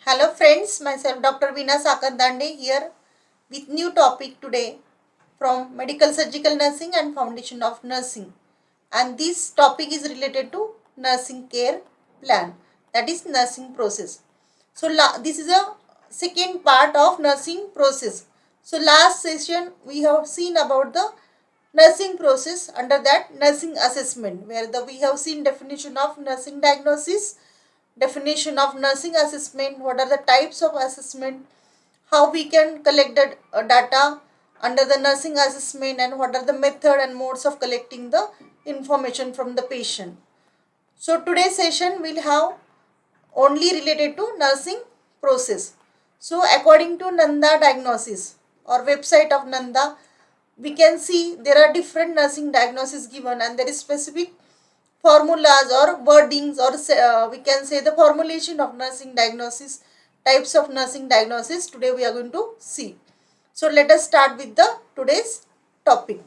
Hello friends, myself Dr. Veena Sakandande here with new topic today from Medical Surgical Nursing and Foundation of Nursing. And this topic is related to nursing care plan, that is nursing process. So this is a second part of nursing process. So last session we have seen about the nursing process, under that nursing assessment, where we have seen definition of nursing diagnosis, definition of nursing assessment, what are the types of assessment, how we can collect the data under the nursing assessment, and what are the method and modes of collecting the information from the patient. So today's session will have only related to nursing process. So according to Nanda Diagnosis or website of Nanda, we can see there are different nursing diagnosis given, and there is specific formulas or wordings, or we can say the formulation of nursing diagnosis, types of nursing diagnosis today we are going to see. So let us start with the today's topic.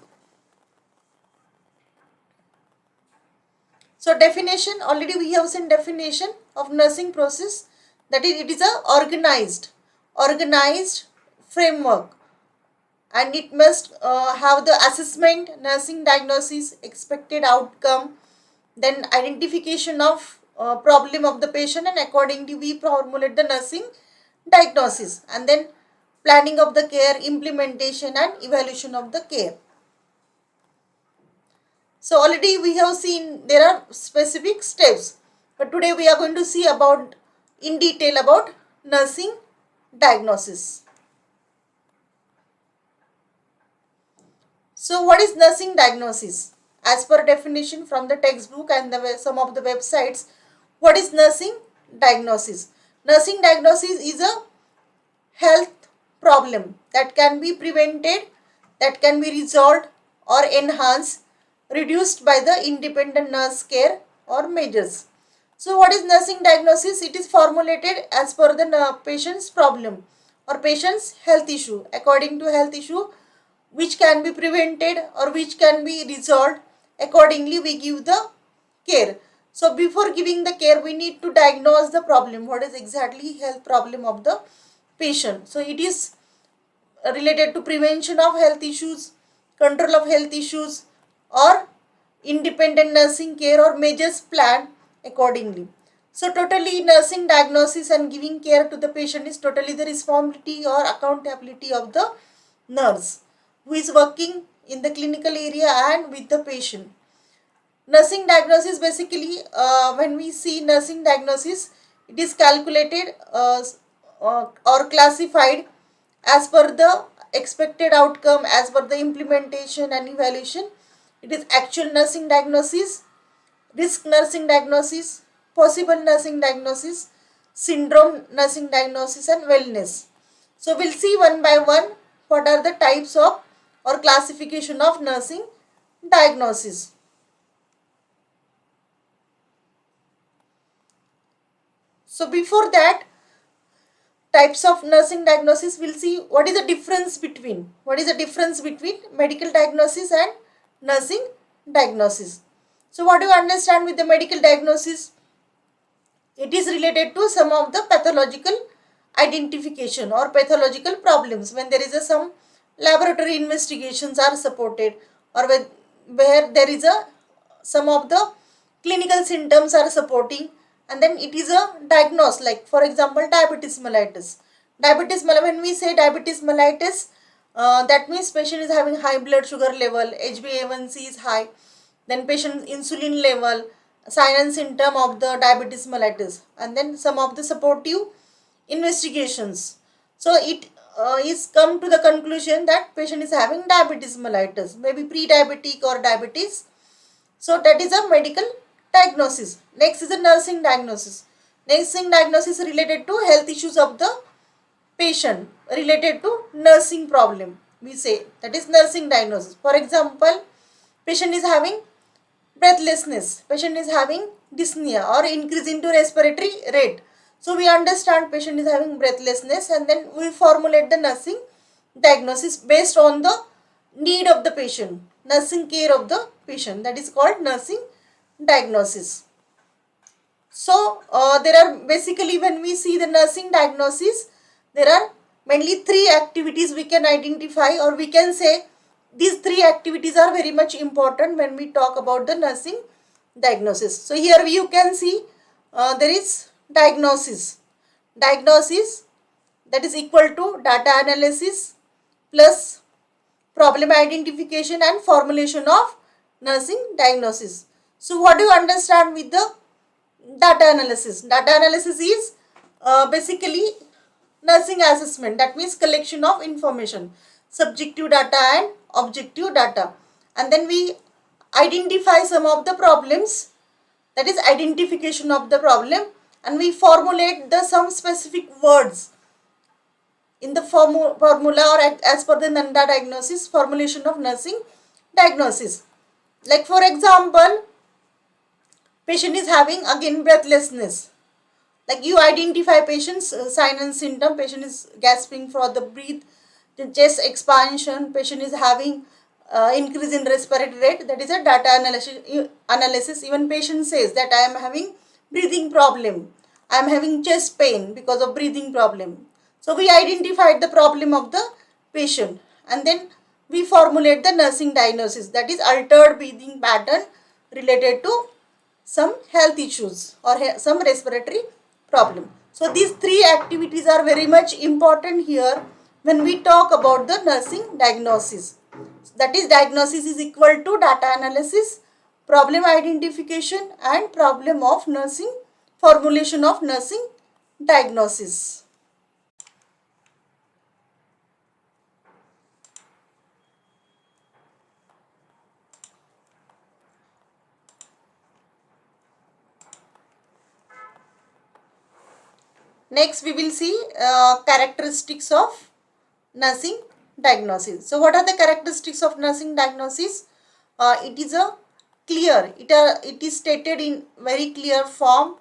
So definition, already we have seen definition of nursing process, that is it is a organized framework, and it must have the assessment, nursing diagnosis, expected outcome, then identification of problem of the patient, and accordingly we formulate the nursing diagnosis, and then planning of the care, implementation and evaluation of the care. So already we have seen there are specific steps, but today we are going to see about in detail about nursing diagnosis. So what is nursing diagnosis? As per definition from the textbook and some of the websites, what is nursing diagnosis? Nursing diagnosis is a health problem that can be prevented, that can be resolved or enhanced, reduced by the independent nurse care or measures. So what is nursing diagnosis? It is formulated as per the patient's problem or patient's health issue. According to health issue, which can be prevented or which can be resolved, accordingly we give the care. So before giving the care, we need to diagnose the problem, what is exactly health problem of the patient. So it is related to prevention of health issues, control of health issues, or independent nursing care or measures planned accordingly. So totally nursing diagnosis and giving care to the patient is totally the responsibility or accountability of the nurse who is working in the clinical area and with the patient. Nursing diagnosis, basically when we see nursing diagnosis, it is calculated or classified as per the expected outcome, as per the implementation and evaluation. It is actual nursing diagnosis, risk nursing diagnosis, possible nursing diagnosis, syndrome nursing diagnosis and wellness. So we'll see one by one what are the types of or classification of nursing diagnosis. So before that, types of nursing diagnosis, we'll see what is the difference between medical diagnosis and nursing diagnosis. So what do you understand with the medical diagnosis? It is related to some of the pathological identification or pathological problems, when there is some laboratory investigations are supported, or where there is some of the clinical symptoms are supporting, and then it is a diagnosis, like for example diabetes mellitus. When we say diabetes mellitus, that means patient is having high blood sugar level, HbA1c is high, then patient insulin level, sign and symptom of the diabetes mellitus, and then some of the supportive investigations. So it is come to the conclusion that patient is having diabetes mellitus, maybe pre-diabetic or diabetes. So that is a medical diagnosis. Next is a nursing diagnosis. Nursing diagnosis is related to health issues of the patient, related to nursing problem. We say that is nursing diagnosis. For example, patient is having breathlessness, patient is having dyspnea or increase into respiratory rate. So we understand patient is having breathlessness, and then we formulate the nursing diagnosis based on the need of the patient, nursing care of the patient. That is called nursing diagnosis. So there are basically, when we see the nursing diagnosis, there are mainly three activities we can identify, or we can say these three activities are very much important when we talk about the nursing diagnosis. So here you can see there is diagnosis. Diagnosis, that is equal to data analysis plus problem identification and formulation of nursing diagnosis. So what do you understand with the data analysis? Data analysis is basically nursing assessment, that means collection of information, subjective data and objective data, and then we identify some of the problems, that is identification of the problem, and we formulate the some specific words in the formula or as per the NANDA diagnosis, formulation of nursing diagnosis. Like for example, patient is having again breathlessness. Like you identify patient's sign and symptom. Patient is gasping for the breath, the chest expansion. Patient is having increase in respiratory rate. That is a data analysis. Even patient says that I am having breathing problem. I am having chest pain because of breathing problem. So we identified the problem of the patient, and then we formulate the nursing diagnosis, that is altered breathing pattern related to some health issues or some respiratory problem. So these three activities are very much important here when we talk about the nursing diagnosis. That is, diagnosis is equal to data analysis, problem identification and problem of nursing, formulation of nursing diagnosis. Next we will see characteristics of nursing diagnosis. So what are the characteristics of nursing diagnosis? It is a clear, it is stated in very clear form,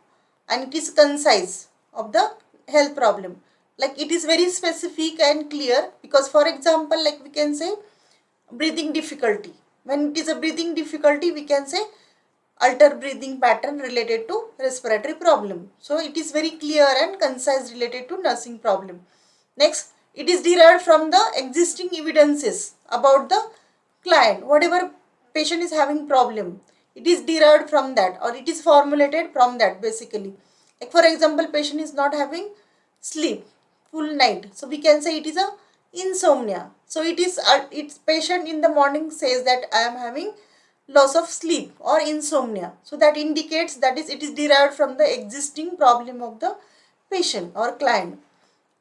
and it is concise of the health problem. Like it is very specific and clear, because for example, like we can say breathing difficulty. When it is a breathing difficulty, we can say altered breathing pattern related to respiratory problem. So it is very clear and concise related to nursing problem. Next, it is derived from the existing evidences about the client. Whatever patient is having problem, it is derived from that, or it is formulated from that basically. Like for example, patient is not having sleep full night, so we can say it is a insomnia. So it is its patient in the morning says that I am having loss of sleep or insomnia. So that indicates that is it is derived from the existing problem of the patient or client.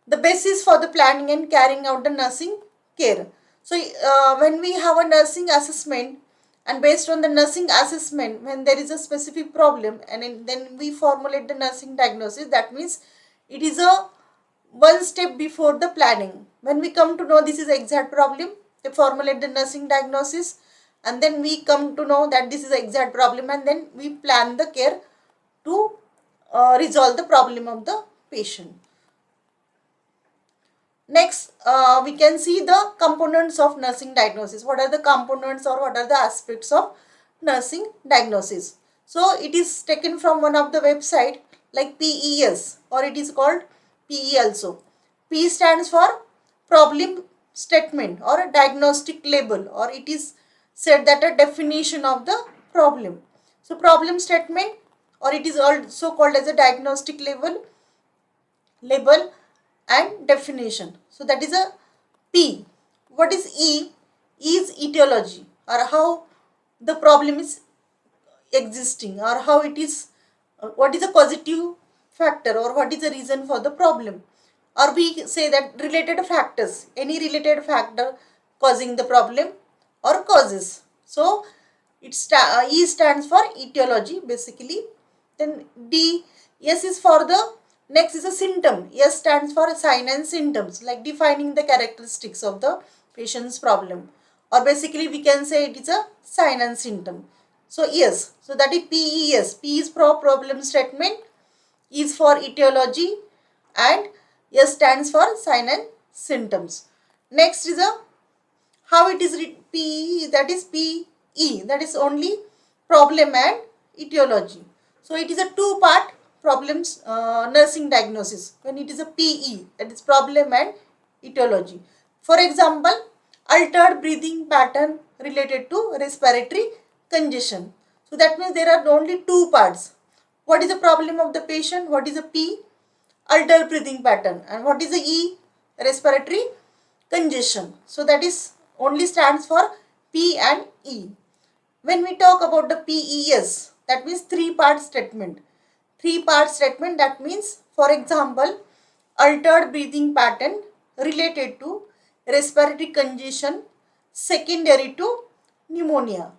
The basis for the planning and carrying out the nursing care. So when we have a nursing assessment, and based on the nursing assessment, when there is a specific problem, and then we formulate the nursing diagnosis, that means it is a one step before the planning. When we come to know this is the exact problem, they formulate the nursing diagnosis, and then we come to know that this is the exact problem, and then we plan the care to resolve the problem of the patient. Next, we can see the components of nursing diagnosis. What are the components, or what are the aspects of nursing diagnosis? So it is taken from one of the website like PES, or it is called PE also. P stands for problem statement or a diagnostic label, or it is said that a definition of the problem. So problem statement, or it is also called as a diagnostic label and definition. So that is a P. What is E? E is etiology, or how the problem is existing, or how it is, what is the causative factor, or what is the reason for the problem. Or we say that related factors, any related factor causing the problem or causes. So E stands for etiology basically. Then D, S is for the, next is a symptom. S stands for sign and symptoms, like defining the characteristics of the patient's problem, or basically we can say it is a sign and symptom. So yes, so that is PES. P is for problem statement, E is for etiology, and S stands for sign and symptoms. Next is a, how it is PE, that is PE, that is only problem and etiology. So it is a two-part problems, nursing diagnosis, when it is a PE, that is problem and etiology. For example, altered breathing pattern related to respiratory congestion. So that means there are only two parts. What is the problem of the patient? What is the P? Altered breathing pattern. And what is the E? Respiratory congestion. So that is only stands for P and E. When we talk about the PES, that means three-part statement. Three-part statement, that means, for example, altered breathing pattern related to respiratory congestion secondary to pneumonia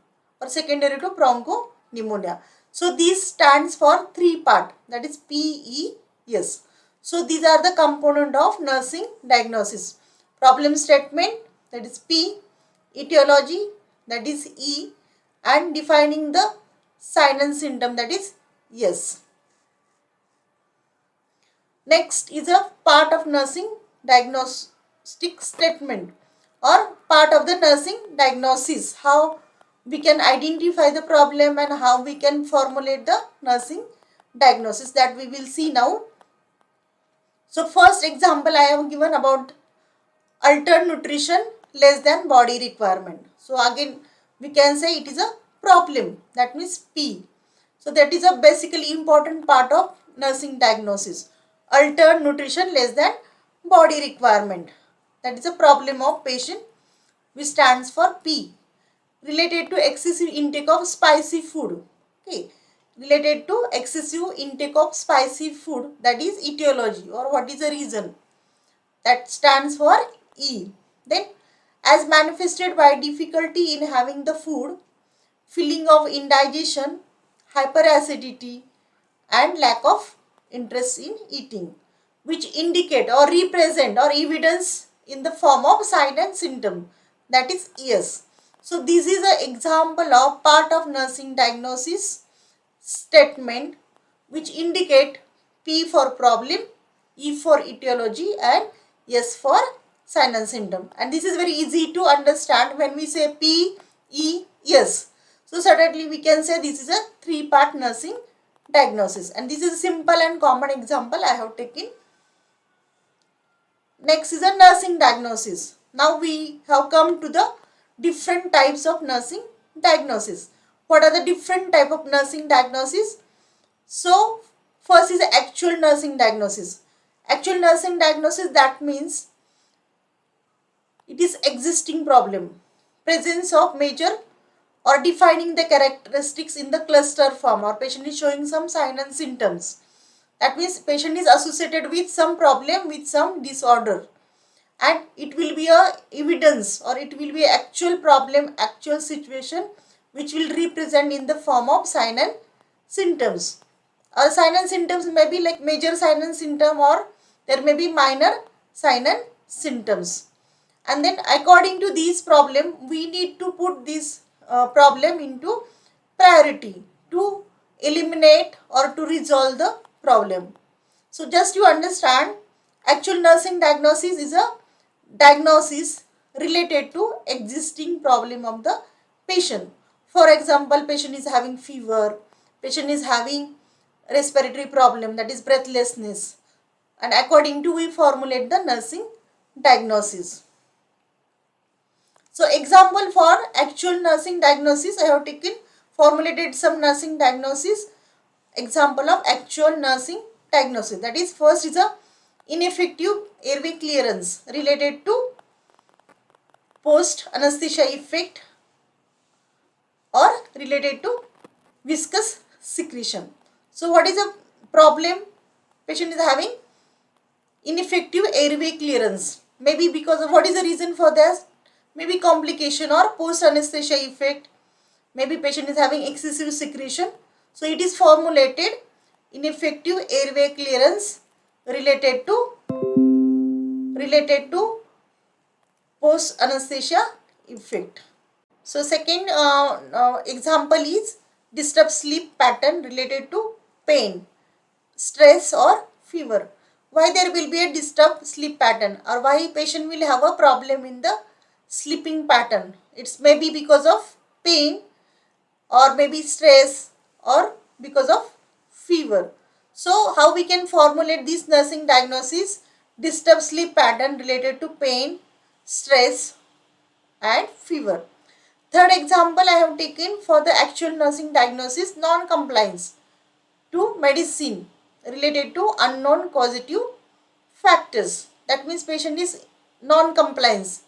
or secondary to bronchopneumonia. So these stands for three part, that is PES. So these are the component of nursing diagnosis. Problem statement, that is P, etiology, that is E, and defining the sign and symptom, that is S. Next is a part of nursing diagnostic statement or part of the nursing diagnosis. How we can identify the problem and how we can formulate the nursing diagnosis, that we will see now. So first example I have given about altered nutrition less than body requirement. So again we can say it is a problem, that means P. So that is a basically important part of nursing diagnosis. Altered nutrition less than body requirement, that is a problem of patient, which stands for P. Related to excessive intake of spicy food. Okay, related to excessive intake of spicy food, that is etiology or what is the reason, that stands for E. Then as manifested by difficulty in having the food, feeling of indigestion, hyperacidity and lack of interest in eating, which indicate or represent or evidence in the form of sign and symptom, that is ES. So this is an example of part of nursing diagnosis statement which indicate P for problem, E for etiology and S for sign and symptom. And this is very easy to understand when we say P, E, S. So certainly we can say this is a three-part nursing diagnosis, and this is a simple and common example I have taken. Next is a nursing diagnosis. Now we have come to the different types of nursing diagnosis. What are the different type of nursing diagnosis? So first is actual nursing diagnosis. Actual nursing diagnosis, that means it is existing problem, presence of major or defining the characteristics in the cluster form, or patient is showing some sign and symptoms. That means patient is associated with some problem, with some disorder, and it will be a evidence or it will be actual problem, actual situation which will represent in the form of sign and symptoms. Or sign and symptoms may be like major sign and symptom, or there may be minor sign and symptoms. And then according to these problem, we need to put this problem into priority to eliminate or to resolve the problem. So just you understand, actual nursing diagnosis is a diagnosis related to existing problem of the patient. For example, patient is having fever, patient is having respiratory problem, that is breathlessness, and according to we formulate the nursing diagnosis. So example for actual nursing diagnosis, I have taken formulated some nursing diagnosis. Example of actual nursing diagnosis, that is first is a ineffective airway clearance related to post anesthesia effect or related to viscous secretion. So what is the problem? Patient is having ineffective airway clearance. Maybe because of, what is the reason for this? Maybe complication or post anesthesia effect. Maybe patient is having excessive secretion. So it is formulated ineffective airway clearance related to post anesthesia effect. So second example is disturbed sleep pattern related to pain, stress or fever. Why there will be a disturbed sleep pattern, or why patient will have a problem in the sleeping pattern? It's maybe because of pain or maybe stress or because of fever. So how we can formulate this nursing diagnosis? Disturbed sleep pattern related to pain, stress and fever. Third example I have taken for the actual nursing diagnosis, non-compliance to medicine related to unknown causative factors. That means patient is non-compliance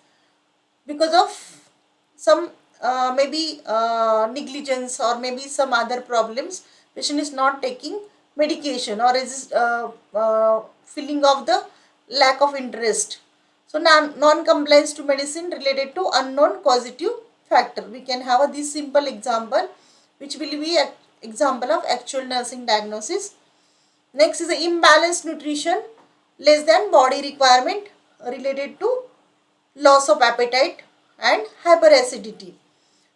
because of some maybe negligence or maybe some other problems. Patient is not taking medication or is feeling of the lack of interest. So non-compliance to medicine related to unknown causative factor. We can have this simple example which will be an example of actual nursing diagnosis. Next is the imbalanced nutrition less than body requirement related to loss of appetite and hyperacidity.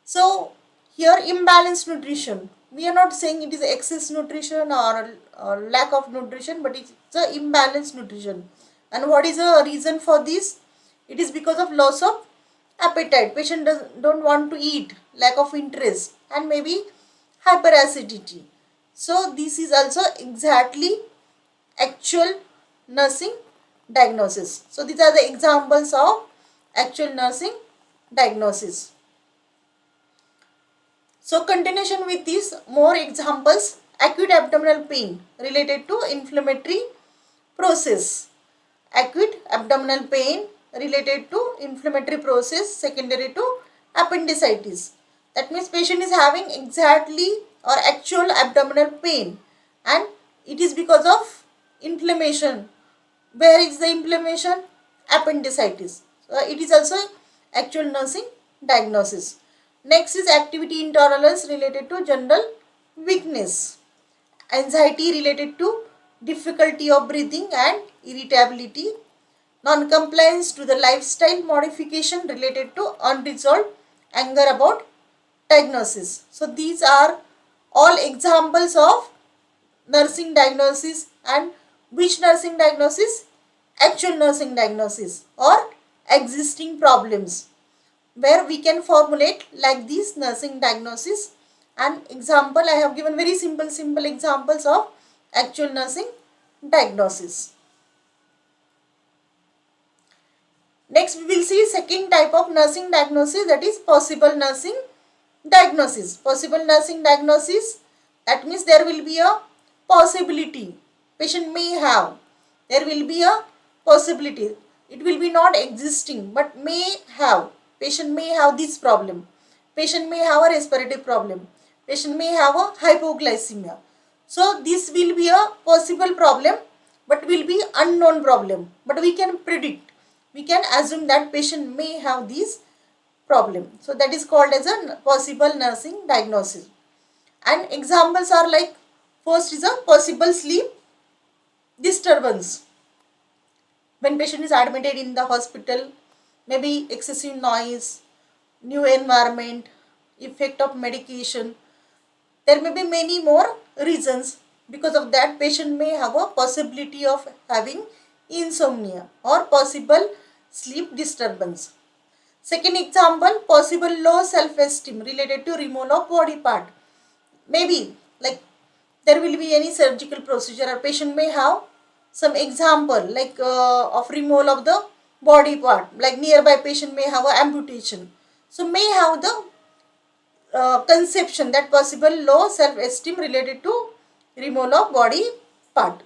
So here imbalanced nutrition, we are not saying it is excess nutrition or lack of nutrition, but it's a imbalanced nutrition. And what is the reason for this? It is because of loss of appetite. Patient don't want to eat, lack of interest and maybe hyperacidity. So this is also exactly actual nursing diagnosis. So these are the examples of actual nursing diagnosis. So continuation with these more examples, acute abdominal pain related to inflammatory process. Acute abdominal pain related to inflammatory process secondary to appendicitis. That means patient is having exactly or actual abdominal pain and it is because of inflammation. Where is the inflammation? Appendicitis. So it is also actual nursing diagnosis. Next is activity intolerance related to general weakness. Anxiety related to difficulty of breathing and irritability. Non-compliance to the lifestyle modification related to unresolved anger about diagnosis. So these are all examples of nursing diagnosis. And which nursing diagnosis? Actual nursing diagnosis or existing problems, where we can formulate like this nursing diagnosis. And example I have given very simple examples of actual nursing diagnosis. Next we will see second type of nursing diagnosis, that is possible nursing diagnosis. Possible nursing diagnosis, that means there will be a possibility patient may have, there will be a possibility, it will be not existing but may have. Patient may have this problem, patient may have a respiratory problem, patient may have a hypoglycemia. So this will be a possible problem but will be unknown problem, but we can predict, we can assume that patient may have this problem. So that is called as a possible nursing diagnosis. And examples are like, first is a possible sleep disturbance. When patient is admitted in the hospital, maybe excessive noise, new environment, effect of medication, there may be many more reasons. Because of that, patient may have a possibility of having insomnia or possible sleep disturbance. Second example, possible low self-esteem related to removal of body part. Maybe like there will be any surgical procedure or patient may have some example like of removal of the body part, like nearby patient may have a amputation. So may have the conception that possible low self-esteem related to removal of body part.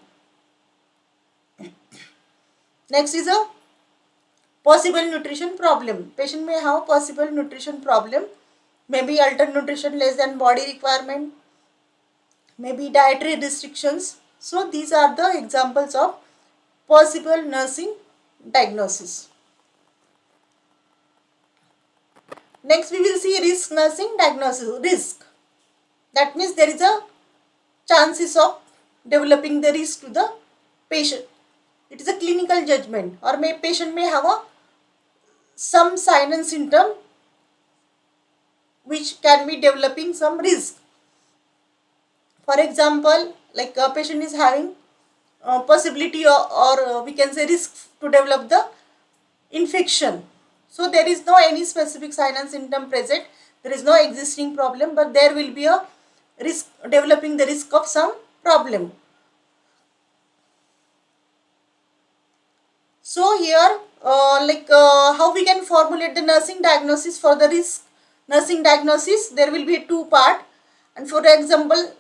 Next is a possible nutrition problem. Patient may have possible nutrition problem, maybe altered nutrition less than body requirement, maybe dietary restrictions. So these are the examples of possible nursing diagnosis. Next we will see risk nursing diagnosis. Risk, that means there is a chances of developing the risk to the patient. It is a clinical judgment, or patient may have some sign and symptom which can be developing some risk. For example, like a patient is having possibility or we can say risk to develop the infection. So there is no any specific sign and symptom present, there is no existing problem, but there will be a risk, developing the risk of some problem. So here how we can formulate the nursing diagnosis for the risk nursing diagnosis, there will be two part. And for example,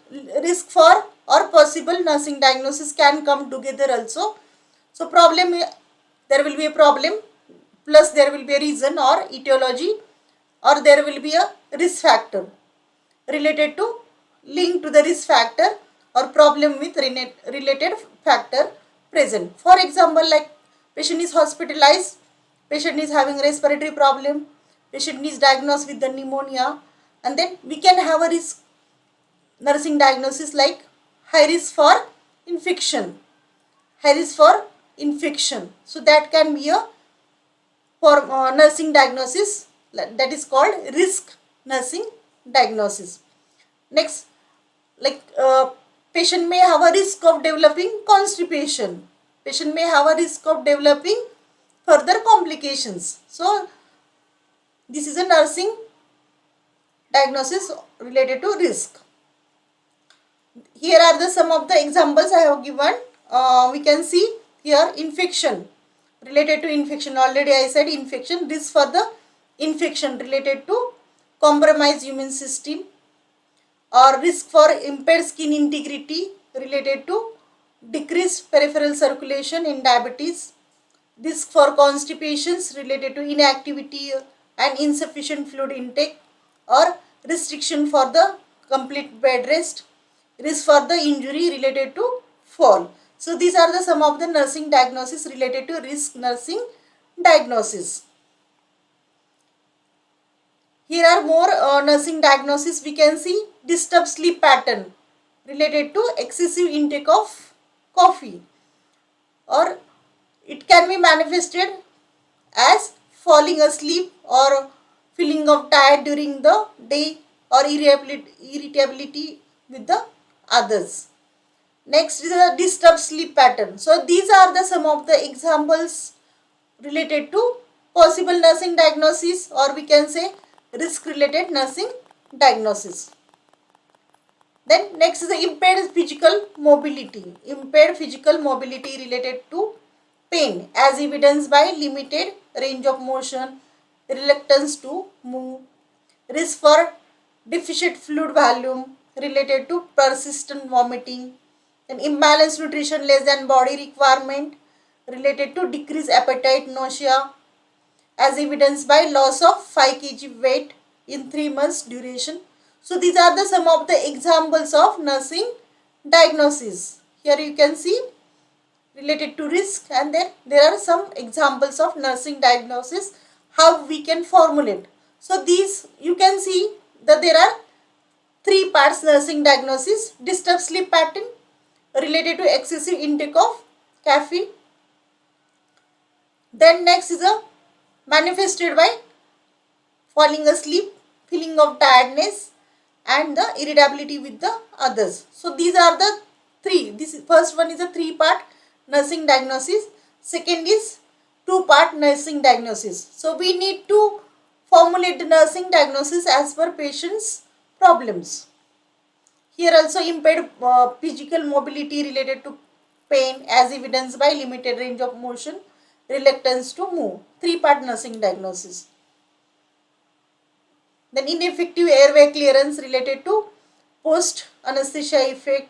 risk for or possible nursing diagnosis can come together also. So problem, there will be a problem plus there will be a reason or etiology, or there will be a risk factor related to link to the risk factor or problem with related factor present. For example, like patient is hospitalized, patient is having respiratory problem, patient is diagnosed with the pneumonia, and then we can have a risk nursing diagnosis like high risk for infection, high risk for infection. So that can be a for nursing diagnosis, that is called risk nursing diagnosis. Next, patient may have a risk of developing constipation. Patient may have a risk of developing further complications. So this is a nursing diagnosis related to risk. Here are the some of the examples I have given. We can see here infection, related to infection. Already I said infection, risk for the infection related to compromised immune system, or risk for impaired skin integrity related to decreased peripheral circulation in diabetes, risk for constipations related to inactivity and insufficient fluid intake, or restriction for the complete bed rest, risk for the injury related to fall. So these are the some of the nursing diagnosis related to risk nursing diagnosis. Here are more nursing diagnosis. We can see disturbed sleep pattern related to excessive intake of coffee, or it can be manifested as falling asleep or feeling of tired during the day, or irritability with the others. Next is a disturbed sleep pattern. So these are the some of the examples related to possible nursing diagnosis, or we can say risk related nursing diagnosis. Then next is the impaired physical mobility. Impaired physical mobility related to pain as evidenced by limited range of motion, reluctance to move, risk for deficient fluid volume related to persistent vomiting, then imbalanced nutrition less than body requirement related to decreased appetite, nausea, as evidenced by loss of 5 kg weight in 3 months duration. So these are the some of the examples of nursing diagnosis. Here you can see related to risk, and then there are some examples of nursing diagnosis how we can formulate. So these you can see that there are three parts nursing diagnosis: disturbed sleep pattern related to excessive intake of caffeine. Then next is a manifested by falling asleep, feeling of tiredness, and the irritability with the others. So these are the three. This first one is a three-part nursing diagnosis. Second is two-part nursing diagnosis. So we need to formulate the nursing diagnosis as per patient's problems. Here also impaired physical mobility related to pain as evidenced by limited range of motion, reluctance to move. Three-part nursing diagnosis. Then ineffective airway clearance related to post anesthesia effect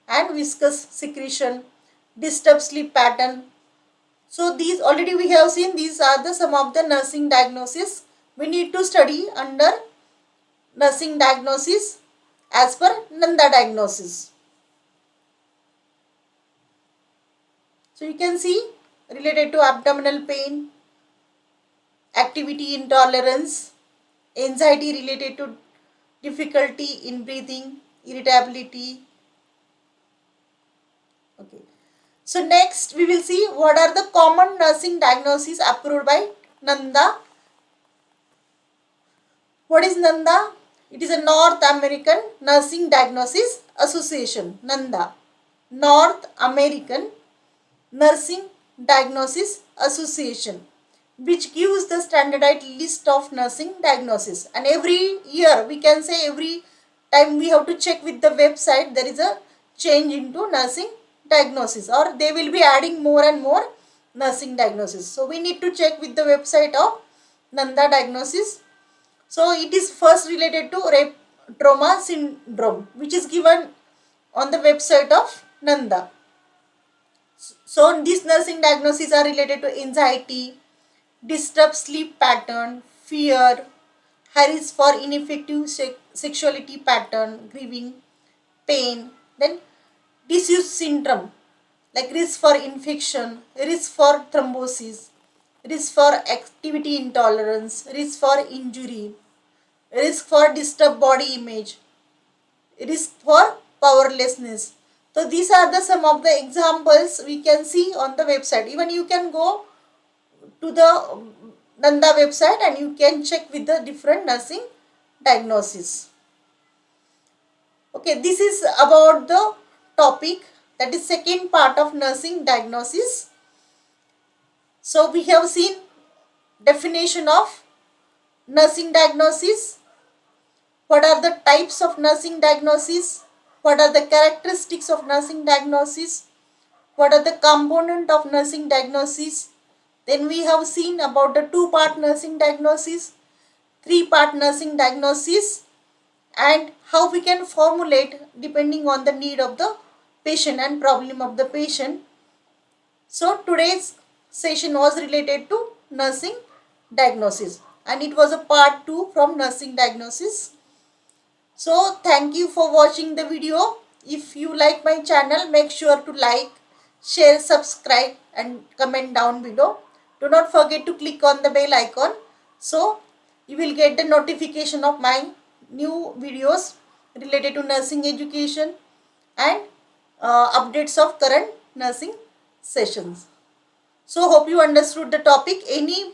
and viscous secretion, disturbed sleep pattern. So these already we have seen, these are the some of the nursing diagnosis we need to study under nursing diagnosis as per Nanda diagnosis. So you can see related to abdominal pain, activity intolerance, anxiety related to difficulty in breathing, irritability. Okay. So next we will see what are the common nursing diagnoses approved by Nanda. What is Nanda? It is a North American Nursing Diagnosis Association. Nanda, North American Nursing Diagnosis Association, which gives the standardized list of nursing diagnosis. And every year, we can say every time we have to check with the website, there is a change into nursing diagnosis, or they will be adding more and more nursing diagnosis. So we need to check with the website of Nanda Diagnosis. So it is first related to rape trauma syndrome, which is given on the website of Nanda. So these nursing diagnoses are related to anxiety, disturbed sleep pattern, fear, high risk for ineffective sexuality pattern, grieving, pain, then disuse syndrome, like risk for infection, risk for thrombosis, risk for activity intolerance, risk for injury, risk for disturbed body image, risk for powerlessness. So these are the some of the examples we can see on the website. Even you can go to the Nanda website and you can check with the different nursing diagnosis. Okay, this is about the topic, that is second part of nursing diagnosis. So we have seen definition of nursing diagnosis, what are the types of nursing diagnosis, what are the characteristics of nursing diagnosis, what are the component of nursing diagnosis. Then we have seen about the two-part nursing diagnosis, three-part nursing diagnosis, and how we can formulate depending on the need of the patient and problem of the patient. So today's session was related to nursing diagnosis and it was a part 2 from nursing diagnosis. So thank you for watching the video. If you like my channel, make sure to like, share, subscribe and comment down below. Do not forget to click on the bell icon so you will get the notification of my new videos related to nursing education and updates of current nursing sessions. So hope you understood the topic. Any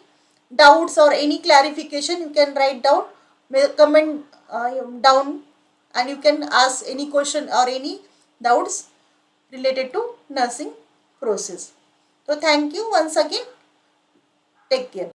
doubts or any clarification you can write down, comment down, and you can ask any question or any doubts related to nursing process. So thank you once again. Take care.